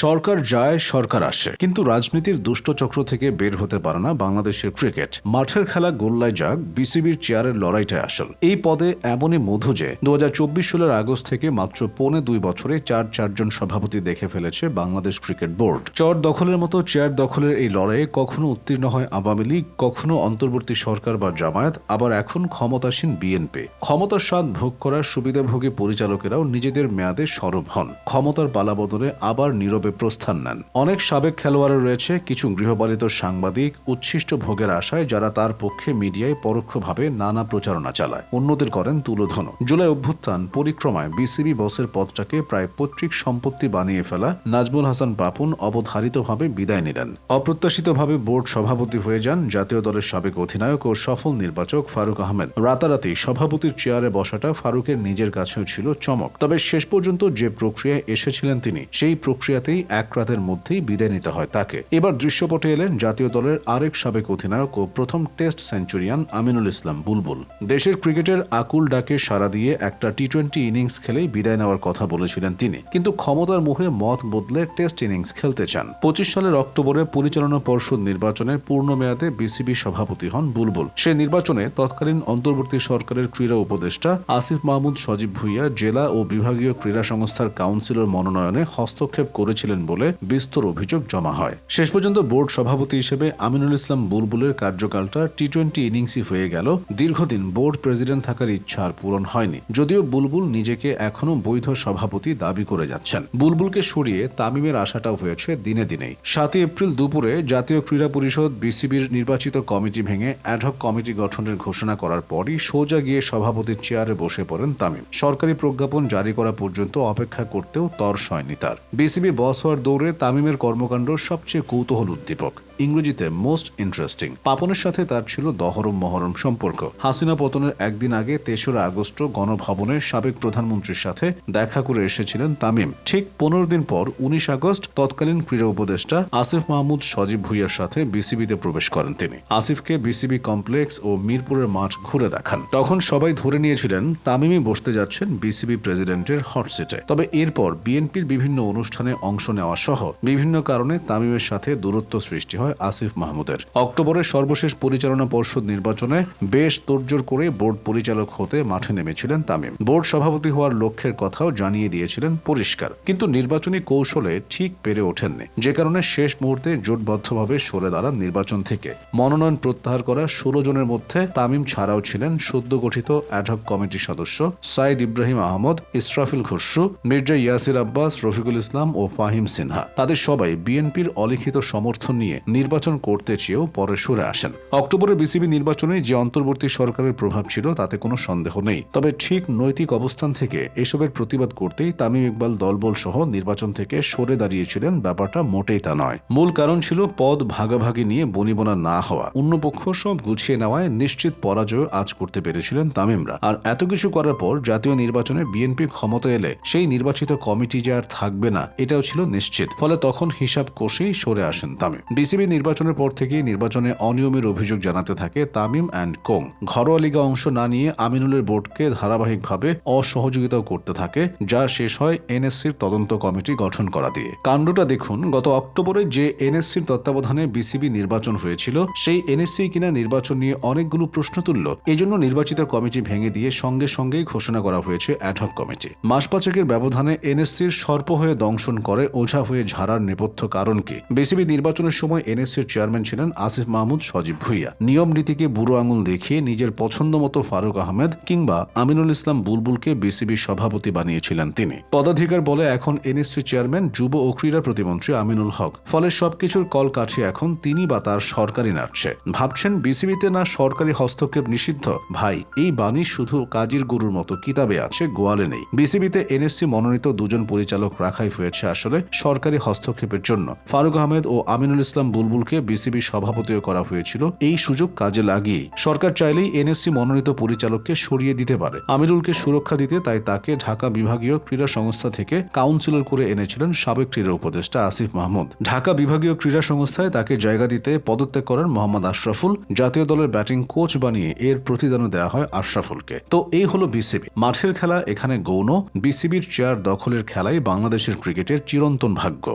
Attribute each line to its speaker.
Speaker 1: সরকার যায় সরকার আসে, কিন্তু রাজনীতির দুষ্টচক্র থেকে বের হতে পারে না বাংলাদেশের ক্রিকেট। মাঠের খেলা গোল্লায় যাক, বিসিবির চেয়ারের লড়াইটাই আসল। এই পদে এমনই মধু যে 2024 সালের আগস্ট থেকে মাত্র 2.25 বছরে চারজন সভাপতি দেখে ফেলেছে বাংলাদেশ ক্রিকেট বোর্ড। চর দখলের মতো চেয়ার দখলের এই লড়াইয়ে কখনো উত্তীর্ণ হয় আওয়ামী লীগ, কখনো অন্তর্বর্তী সরকার বা জামায়াত, আবার এখন ক্ষমতাসীন বিএনপি। ক্ষমতার স্বাদ ভোগ করার সুবিধাভোগী পরিচালকেরাও নিজেদের মেয়াদে সরব হন, ক্ষমতার পালাবদলে আবার নীরবে প্রস্থান নেন। অনেক সাবেক খেলোয়াড় রয়েছে, কিছু গৃহপালিত সাংবাদিক উচ্ছিষ্ট ভোগের আশায়, যারা তার পক্ষে মিডিয়ায় পরোক্ষভাবে নানা প্রচারণা চালায়, অন্যদের করেন তুলোধনো। জুলাই অভ্যুত্থান পরিক্রমায় বিসিবি বসের পদটাকে প্রায় পৈতৃক সম্পত্তি বানিয়ে ফেলা নাজমুল হাসান পাপন অবধারিতভাবে বিদায় নিলেন। অপ্রত্যাশিতভাবে বোর্ড সভাপতি হয়ে যান জাতীয় দলের সাবেক অধিনায়ক ও সফল নির্বাচক ফারুক আহমেদ। রাতারাতি সভাপতির চেয়ারে বসাটা ফারুকের নিজের কাছেও ছিল চমক। তবে শেষ পর্যন্ত যে প্রক্রিয়ায় এসেছিলেন তিনি, সেই প্রক্রিয়াতেই এক রাতের মধ্যেই বিদায় নিতে হয় তাকে। এবার দৃশ্যপটে এলেন জাতীয় দলের আরেক সাবেক অধিনায়ক ও প্রথম টেস্ট সেঞ্চুরিয়ান আমিনুল ইসলাম বুলবুল। দেশের ক্রিকেটের আকুল ডাকে সাড়া দিয়ে একটা টি-20 ইনিংস খেলেই বিদায় নেওয়ার কথা বলেছিলেন তিনি, কিন্তু ক্ষমতার মুখে মত বদলে টেস্ট ইনিংস খেলতে চান। 25 সালের অক্টোবরে পরিচালনা পর্ষদ নির্বাচনে পূর্ণ মেয়াদে বিসিবি সভাপতি হন বুলবুল। সে নির্বাচনে তৎকালীন অন্তর্বর্তী সরকারের ক্রীড়া উপদেষ্টা আসিফ মাহমুদ সজীব ভুঁইয়া জেলা ও বিভাগীয় ক্রীড়া সংস্থার কাউন্সিলর মনোনয়নে হস্তক্ষেপ করেছিলেন বলে বিস্তর অভিযোগ জমা হয়। শেষ পর্যন্ত বোর্ড সভাপতি হিসেবে আমিনুল ইসলাম বুলবুলের কার্যকালটা টি-20 ইনিংসই হয়ে গেল। দীর্ঘদিন বোর্ড প্রেসিডেন্ট থাকার ইচ্ছা আর পূরণ হয়নি, যদিও বুলবুল নিজেকে এখনো বৈধ সভাপতি দাবি করে যাচ্ছেন। বুলবুলকে সরিয়ে তামিমের আশাটাও হয়েছে দিনে দিনেই। 7 এপ্রিল দুপুরে জাতীয় ক্রীড়া পরিষদ বিসিবির নির্বাচিত কমিটি ভেঙে অ্যাডহক কমিটি গঠনের ঘোষণা করার পরই সোজা গিয়ে সভাপতির চেয়ারে বসে পড়েন তামিম। সরকারি প্রজ্ঞাপন জারি করা পর্যন্ত অপেক্ষা করতেও তর্স হয়নি তার। বিসিবি বস হওয়ার দৌড়ে তামিমের কর্মকাণ্ড সবচেয়ে কৌতূহল উদ্দীপক, ইংরেজিতে মোস্ট ইন্টারেস্টিং। পাপনের সাথে তার ছিল দহরম মহরম সম্পর্ক। হাসিনা পতনের একদিন আগে 23 আগস্ট গণভবনে সাবেক প্রধানমন্ত্রীর সাথে দেখা করে এসেছিলেন তামিম। ঠিক 15 দিন পর 19 আগস্ট তৎকালীন ক্রীড়া উপদেষ্টা আসিফ মাহমুদ সজীব ভুঁইয়ার সাথে বিসিবিতে প্রবেশ করেন তিনি। আসিফকে বিসিবি কমপ্লেক্স ও মিরপুরের মাঠ ঘুরে দেখান। তখন সবাই ধরে নিয়েছিলেন তামিমই বসতে যাচ্ছেন বিসিবি প্রেসিডেন্টের হট সিটে। তবে এরপর বিএনপির বিভিন্ন অনুষ্ঠানে অংশ নেওয়া সহ বিভিন্ন কারণে তামিমের সাথে দূরত্ব সৃষ্টি হয় আসিফ মাহমুদের। অক্টোবরের সর্বশেষ পরিচালনা পর্ষদ নির্বাচনে বেশ তোড়জোড় করে বোর্ড পরিচালক হতে মাঠে নেমেছিলেন তামিম। বোর্ড সভাপতি হওয়ার লক্ষ্যের কথাও জানিয়ে দিয়েছিলেন পরিষ্কার, কিন্তু নির্বাচনী কৌশলে ঠিক পেরে ওঠেননি, যে কারণে শেষ মুহূর্তে জোটবদ্ধভাবে সরে দাঁড়ান নির্বাচন থেকে। মনোনয়ন প্রত্যাহার করা 16 জনের মধ্যে তামিম ছাড়াও ছিলেন সদ্য গঠিত অ্যাডহক কমিটির সদস্য সাইদ ইব্রাহিম আহমদ, ইসরাফিল খসরু, মির্জা ইয়াসির আব্বাস, রফিকুল ইসলাম ও ফাহিম সিনহা। তাদের সবাই বিএনপির অলিখিত সমর্থন নিয়ে নির্বাচন করতে চেয়েও পরে সরে আসেন। অক্টোবরে বিসিবি নির্বাচনে যে অন্তর্বর্তী সরকারের প্রভাব ছিল তাতে কোনো সন্দেহ নেই, তবে ঠিক নৈতিক অবস্থান থেকে এসবের প্রতিবাদ করতেই তামিম ইকবাল দলবল সহ নির্বাচন থেকে সরে দাঁড়িয়েছিলেন। ব্যাপারটা মোটেই তা নয়। মূল কারণ ছিল পদ ভাগাভাগি নিয়ে বনিবনা না হওয়া। অন্যপক্ষ সব গুছিয়ে নেওয়ায় নিশ্চিত পরাজয় আজ করতে পেরেছিলেন তামিমরা। আর এত কিছু করার পর জাতীয় নির্বাচনে বিএনপি ক্ষমতা এলে সেই নির্বাচিত কমিটি যে আর থাকবে না, এটাও ছিল নিশ্চিত। ফলে তখন হিসাব কষেই সরে আসেন তামিম। বিসিবি নির্বাচনের পর থেকেই নির্বাচনে অনিয়মের অভিযোগ জানাতে থাকে তামিম অ্যান্ড কোং। ঘরোয়া লিগে অংশ না নিয়ে আমিনুলের বোর্ডকে ধারাবাহিকভাবে অসহযোগিতাও করতে থাকে, যা শেষ হয় এনএসসির তদন্ত কমিটি গঠন করা দিয়ে। কাণ্ডটা দেখুন, গত অক্টোবরে যে এনএসসির তত্ত্বাবধানে বিসিবি নির্বাচন হয়েছিল, সেই এনএসসি কিনা নির্বাচন নিয়ে অনেকগুলো প্রশ্ন তুলল। এজন্য নির্বাচিত কমিটি ভেঙে দিয়ে সঙ্গে সঙ্গেই ঘোষণা করা হয়েছে অ্যাডহক কমিটি। মাস পাঁচেকের ব্যবধানে এনএসসির সর্প হয়ে দংশন করে ওঝা হয়ে ঝাড়ার নেপথ্য কারণ কি? বিসিবি নির্বাচনের সময় এনএসসির চেয়ারম্যান ছিলেন আসিফ মাহমুদ সজীব ভুঁইয়া। নিয়ম নীতিকে বুড়ো আঙুল দেখিয়ে নিজের পছন্দ মতো ফারুক আহমেদ কিংবা আমিনুল ইসলাম বুলবুলকে বিসিবি সভাপতি বানিয়েছিলেন তিনি। পদাধিকার বলে এখন এনএসসি চেয়ারম্যান যুব ও ক্রীড়া প্রতিমন্ত্রী আমিনুল হক। ফলে সবকিছুর কল কাঠি এখন তিনি বা তার সরকারি নাড়ছে। ভাবছেন বিসিবিতে না সরকারি হস্তক্ষেপ নিষিদ্ধ? ভাই, এই বাণী শুধু কাজীর গরুর মতো কিতাবে আছে, গোয়ালে নেই। বিসিবিতে এনএসসি মনোনীত 2 জন পরিচালক রাখাই হয়েছে আসলে সরকারি হস্তক্ষেপের জন্য। ফারুক আহমেদ ও আমিনুল ইসলাম বুলবুলকে বিসিবি সভাপতিও করা হয়েছিল এই সুযোগ কাজে লাগিয়ে। সরকার চাইলেই এনএসসি মনোনীত পরিচালককে সরিয়ে দিতে পারে। আমিনুলকে সুরক্ষা দিতে তাই তাকে ঢাকা বিভাগীয় ক্রীড়া সংস্থা থেকে কাউন্সিলর করে এনেছিলেন সাবেক ক্রীড়া উপদেষ্টা আসিফ মাহমুদ। ঢাকা বিভাগীয় ক্রীড়া সংস্থায় তাকে জায়গা দিতে পদত্যাগ করেন মোহাম্মদ আশরাফুল। জাতীয় দলের ব্যাটিং কোচ বানিয়ে এর প্রতিদানও দেওয়া হয় আশরাফুলকে। তো এই হলো বিসিবি। মাঠের খেলা এখানে গৌণ, বিসিবির চেয়ার দখলের খেলাই বাংলাদেশের ক্রিকেটের চিরন্তন ভাগ্য।